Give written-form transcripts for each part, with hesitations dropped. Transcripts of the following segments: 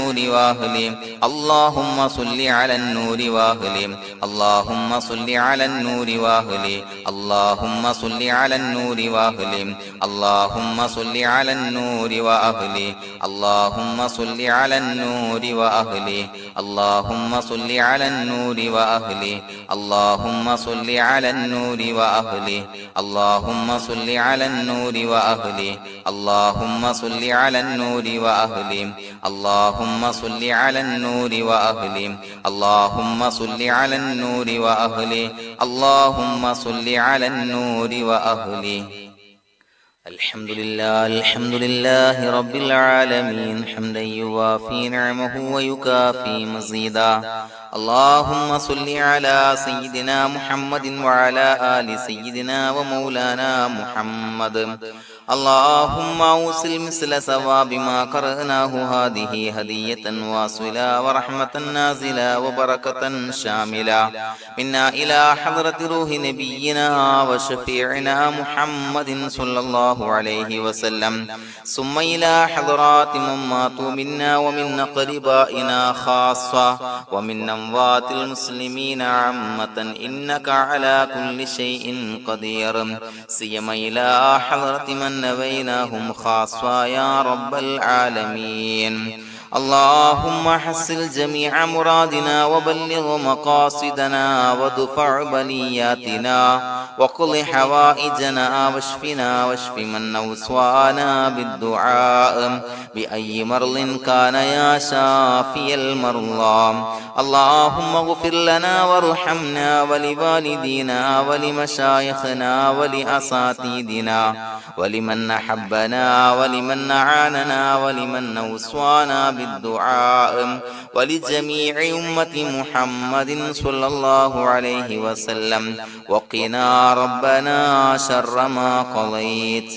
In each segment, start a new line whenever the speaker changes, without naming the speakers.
النور وأهله اللهم صل على النور وأهله اللهم صل على النور وأهله اللهم صل على النور وأهله اللهم صل على النور وأهله اللهم صل على النور وأهله اللهم صل على النور وأهله اللهم صل على النور وأهله اللهم صل على النور وأهله اللهم صل على النور وأهله اللهم صل على النور وأهله اللهم صل على النور وأهله اللهم صل على النور وأهله الحمد لله رب العالمين حمدا يوافي نعمه ويكافي مزيدا اللهم صل على سيدنا محمد وعلى آل سيدنا ومولانا محمد اللهم أوصل مثل ثواب ما قرأناه هذه هدية واصلة ورحمة نازلة وبركة شاملة منا إلى حضرة روح نبينا وشفيعنا محمد صلى الله عليه وسلم ثم إلى حضرات من ماتوا منا ومن أقربائنا خاصة ومن أموات المسلمين عامة إنك على كل شيء قدير سيما إلى حضرة من نبيناهم خاصة يا رب العالمين اللهم حصل جميع مرادنا وبلغ مقاصدنا ودفع بلياتنا وقض حوائجنا واشفنا واشف من أوصانا بالدعاء بأي مرض كان يا شافي المرضى اللهم اغفر لنا وارحمنا ولوالدينا ولمشايخنا ولأساتذتنا ولمن أحبنا ولمن أعاننا ولمن أوصانا بالدعاء ولجميع أمة محمد صلى الله عليه وسلم وقنا ربنا شر ما قضيت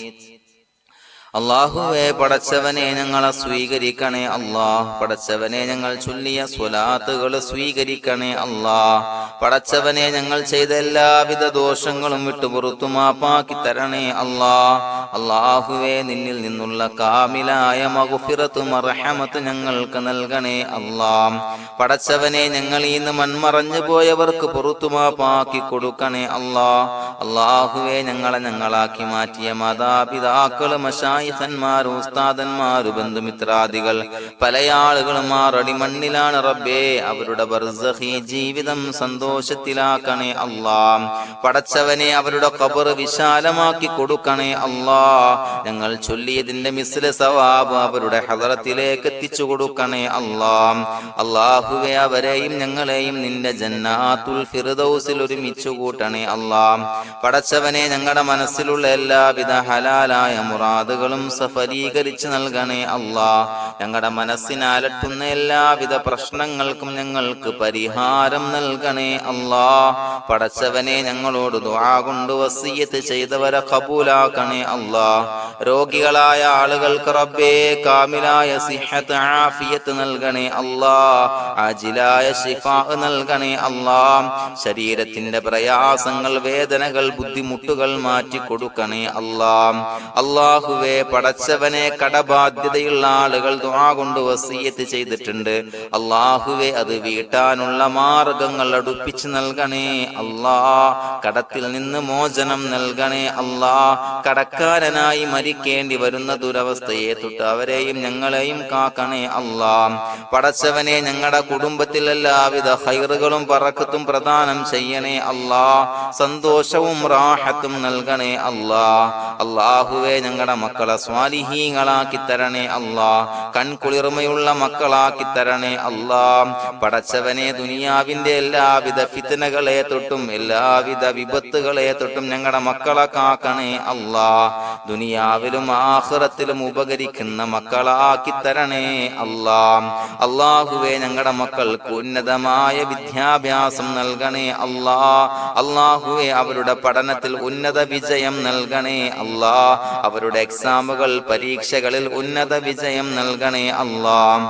അല്ലാഹുവേ പടച്ചവനെ ഞങ്ങളെ സ്വീകരിക്കണേ അല്ലാഹ് പടച്ചവനെ ഞങ്ങൾ ചൊല്ലിയ സ്വലാത്തുകൾ സ്വീകരിക്കണേ അല്ലാഹ് പടച്ചവനെ ഞങ്ങൾ ചെയ്ത എല്ലാവിധ ദോഷങ്ങളും വിട്ടുപുറത്തു മാപ്പാക്കി തരണേ അല്ലാഹ് അല്ലാഹുവേ നിന്നിൽ നിന്നുള്ള കാമിലായ മഗ്ഫിറത്തും റഹ്മത്തും ഞങ്ങൾക്ക് നൽകണേ അല്ലാഹ് പടച്ചവനെ ഞങ്ങൾ ഇന്ന് മൺമറഞ്ഞു പോയവർക്ക് പുറത്തു മാപ്പാക്കി കൊടുക്കണേ അല്ലാഹ് അല്ലാഹുവേ ഞങ്ങളാക്കി മാറ്റിയ മാതാപിതാക്കളും ഖന്മാർ ഉസ്താദന്മാർ ബന്ധുമിത്രാദികൾ പല ആളുകളും ആറടി മണ്ണിലാണ് റബ്ബേ അവരുടെ ബർസഖി ജീവിതം സന്തോഷത്തിലാക്കണേ അല്ലാഹ് പടച്ചവനെ അവരുടെ ഖബർ വിശാലമാക്കി കൊടുക്കണേ അല്ലാഹ് ഞങ്ങൾ ചൊല്ലിയതിന്റെ മിസ്ല സവാബ് അവരുടെ ഹദറത്തിലേക്ക് എത്തിച്ചു കൊടുക്കണേ അല്ലാഹ് അല്ലാഹുവേ അവരെയും ഞങ്ങളെയും നിന്റെ ജന്നാത്തുൽ ഫിർദൗസിൽ ഒരുമിച്ചു കൂട്ടണേ അല്ലാഹ് പടച്ചവനെ ഞങ്ങളുടെ മനസ്സിലുള്ള എല്ലാവിധ ഹലാലായ മുറാദുകളും സഫലീകരിച്ച് നൽകണേ അല്ലാഹ് ഞങ്ങളുടെ മനസ്സിനെ അലട്ടുന്ന എല്ലാവിധ പ്രശ്നങ്ങൾക്കും ഞങ്ങൾക്ക് പരിഹാരം നൽകണേ അല്ലാഹ് പടച്ചവനെ ഞങ്ങളോട് ദുആ കൊണ്ട് വസിയ്യത്ത് ചെയ്തവരെ ഖബൂലാക്കണേ അല്ലാഹ് രോഗികളായ ആളുകൾക്ക് റബ്ബേ കാമിലായ സിഹത്ത് ആഫിയത്ത് നൽകണേ അല്ലാഹ് ആജിലായ ശിഫാ നൽകണേ അല്ലാഹ് ശരീരത്തിന്റെ പ്രയാസങ്ങൾ വേദനകൾ ബുദ്ധിമുട്ടുകൾ മാറ്റി കൊടുക്കണേ അല്ലാഹ് അല്ലാഹുവേ പടച്ചവനെ കടബാധ്യതയുള്ള ആളുകൾ ദുആ കൊണ്ട് വസിയ്യത്ത് ചെയ്തിട്ടുണ്ട് അല്ലാഹുവേ അത് വീട്ടാനുള്ള മാർഗങ്ങൾ അടുപ്പിച്ച് നൽകണേ അല്ലാഹ് കടത്തിൽ നിന്ന് മോചനം നൽകണേ അല്ലാഹ് കടക്കാരനായി മരിക്കേണ്ടി വരുന്ന ദുരവസ്ഥയെ തൊട്ട് അവരെയും ഞങ്ങളെയും കാക്കണേ അല്ലാഹ് പടച്ചവനെ ഞങ്ങളുടെ കുടുംബത്തിൽ എല്ലാവിധ ഖൈറുകളും ബറക്കത്തും പ്രദാനം ചെയ്യണേ അല്ലാഹ് സന്തോഷവും റാഹത്തും നൽകണേ അല്ലാഹ് അല്ലാഹുവേ ഞങ്ങളുടെ മക്കളെ സ്വാലിഹീങ്ങളാക്കി തരണേ അല്ലാഹ് കൺകുളിർമയുള്ള മക്കളാക്കി തരണേ അല്ലാഹ് പടച്ചവനെ ദുനിയാവിന്റെ എല്ലാവിധ ഫിത്നകളെ തൊട്ടും എല്ലാവിധ വിപത്തുകളെ തൊട്ടും ഞങ്ങളുടെ മക്കളെ കാക്കണേ അല്ലാഹ് ദുനിയാവിലും ആഖിറത്തിലും ഉപകരിക്കുന്ന മക്കളാക്കി തരണേ അല്ലാഹ് അല്ലാഹുവേ ഞങ്ങളുടെ മക്കൾക്ക് ഉന്നതമായ വിദ്യാഭ്യാസം നൽകണേ അല്ലാഹ് അല്ലാഹുവേ അവരുടെ പഠനത്തിൽ ഉന്നത വിജയം നൽകണേ അല്ലാഹ് അവരുടെ എക്സാമുകൾ പരീക്ഷകളിൽ ഉന്നത വിജയം നൽകണേ അല്ലാഹ്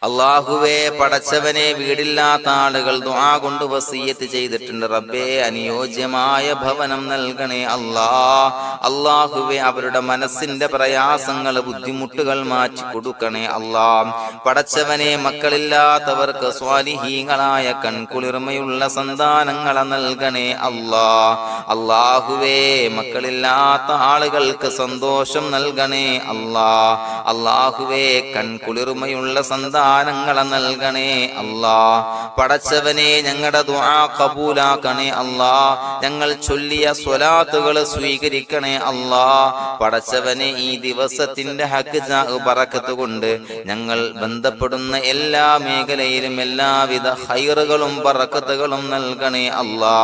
അല്ലാഹുവേ, പടച്ചവനെ, വീടില്ലാത്ത ആളുകൾ ദുആ കൊണ്ട് വസിയ്യത്ത് ചെയ്തിട്ടുണ്ട്. റബ്ബേ, അനുയോജ്യമായ ഭവനം നൽകണേ അല്ലാ. അല്ലാഹുവേ, അവരുടെ മനസ്സിന്റെ പ്രയാസങ്ങൾ, ബുദ്ധിമുട്ടുകൾ മാറ്റി കൊടുക്കണേ അല്ലാ. പടച്ചവനെ, മക്കളില്ലാത്തവർക്ക് സ്വാലിഹീങ്ങളായ കൺകുളിർമയുള്ള സന്താനങ്ങളെ നൽകണേ അല്ലാ. അല്ലാഹുവേ, മക്കളില്ലാത്ത ആളുകൾക്ക് സന്തോഷം നൽകണേ അല്ലാ. അല്ലാഹുവേ, കൺകുളിർമയുള്ള സന്താനങ്ങളെ നൽകണേ അല്ലാ. പടച്ചവനെ, ഞങ്ങളുടെ ദുആ ഖബൂലാക്കണേ അല്ലാ. ഞങ്ങൾ ചൊല്ലിയ സ്വലാത്തുകൾ സ്വീകരിക്കണേ അല്ലാ. പടച്ചവനെ, ഈ ദിവസത്തിന്റെ ഹക്ക് ബറക്കത്ത് കൊണ്ട് ഞങ്ങൾ ബന്ധപ്പെടുന്ന എല്ലാ മേഖലയിലും എല്ലാവിധ ഖൈറുകളും ബറക്കത്തുകളും നൽകണേ അല്ലാ.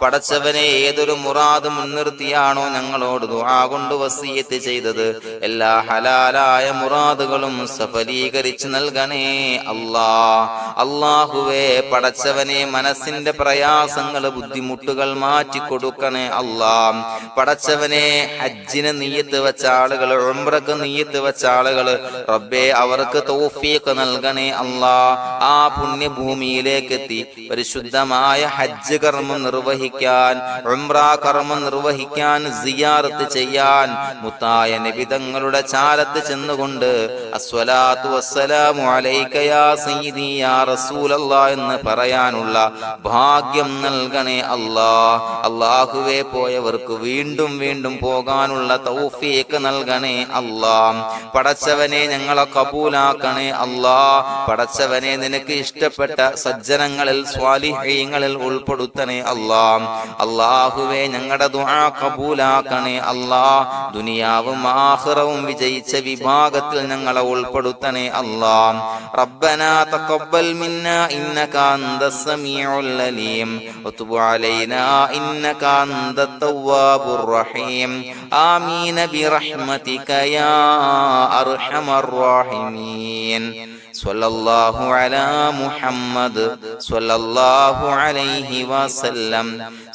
പടച്ചവനെ, ഏതൊരു മുറാദ് മുൻനിർത്തിയാണോ ഞങ്ങളോട് ദുആ കൊണ്ട് വസിയ്യത്ത് ചെയ്തത്, എല്ലാ ഹലാലായ മുറാദുകളും സഫലീകരിച്ച് നൽകണേ അല്ലാ. അല്ലാഹുവേ, പടച്ചവനെ, മനസ്സിന്റെ പ്രയാസങ്ങൾ, ബുദ്ധിമുട്ടുകൾ മാറ്റി കൊടുക്കണേ അല്ലാ. പടച്ചവനെ, ഹജ്ജിന് നിയ്യത്ത് വെച്ച ആളുകൾ, ഉംറക്ക് നിയ്യത്ത് വെച്ച ആളുകൾ, റബ്ബേ, അവർക്ക് തൗഫീഖ് നൽകണേ അല്ലാ. ആ പുണ്യഭൂമിയിലേക്ക് എത്തി പരിശുദ്ധമായ ഹജ്ജ് കർമ്മം നിർവഹിക്കാൻ, ഉംറ കർമ്മം നിർവഹിക്കാൻ, സിയാറത്ത് ചെയ്യാൻ, മുത്തായ നബി തങ്ങളുടെ ചാരത്ത് ചെന്നുകൊണ്ട് അസ്സലാത്തു വസ്സലാമു അലൈക യാ സയ്യിദി യാ റസൂലല്ലാഹ് എന്ന് പറയാനുള്ള ഭാഗ്യം നൽകണേ അല്ലാ. അല്ലാഹുവേ, പോയവർക്ക് വീണ്ടും വീണ്ടും പോകാനുള്ള തൗഫീഖ് നൽകണേ അല്ലാ. പടച്ചവനെ, ഞങ്ങളെ കബൂലാക്കണേ അല്ലാ. പടച്ചവനെ, നിനക്ക് ഇഷ്ടപ്പെട്ട സജ്ജനങ്ങളിൽ, സ്വാലിഹീങ്ങളിൽ ഉൾപ്പെടുത്തണേ അല്ലാ. അല്ലാഹുവേ, ഞങ്ങളുടെ ദുആ കബൂലാക്കണേ അല്ലാ. ദുനിയാവും ആഖിറവും വിജയിച്ച വിഭാഗത്തിൽ ഞങ്ങളെ ഉൾപ്പെടുത്തണേ അല്ലാ. റബ്ബനാ തഖബ്ബൽ മിന്നാ ഇന്നക അൻതസ് സമീഉൽ അലീം വതുബ് അലൈനാ ഇന്നക അൻതത് തവ്വാബുർ റഹീം. ആമീൻ ബിറഹ്മതിക യാ അർഹമർ റഹീമീൻ. സ്വല്ലല്ലാഹു അലാ മുഹമ്മദ് സ്വല്ലല്ലാഹു അലൈഹി വസല്ലം.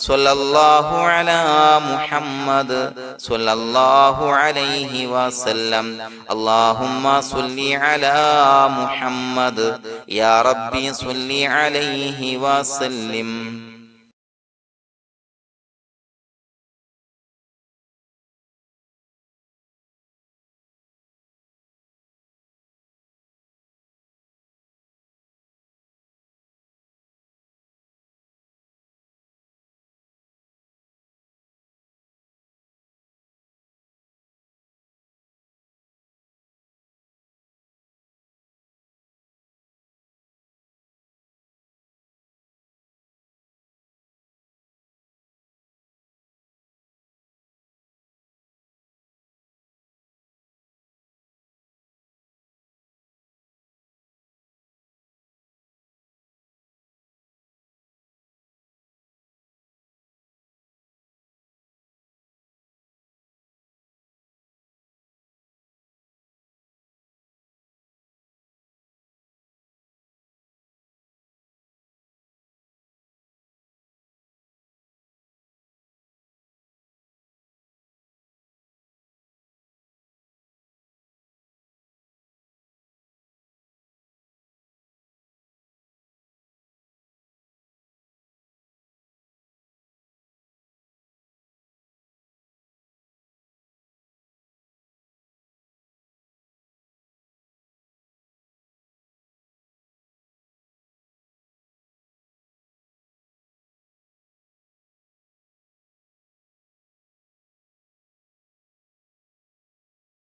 സ്വല്ലല്ലാഹു അലാ മുഹമ്മദ് സ്വല്ലല്ലാഹു അലൈഹി വസല്ലം. അല്ലാഹുമ്മ സ്വല്ലി അലാ മുഹമ്മദ് യാ റബ്ബി സ്വല്ലി അലൈഹി വസല്ലം.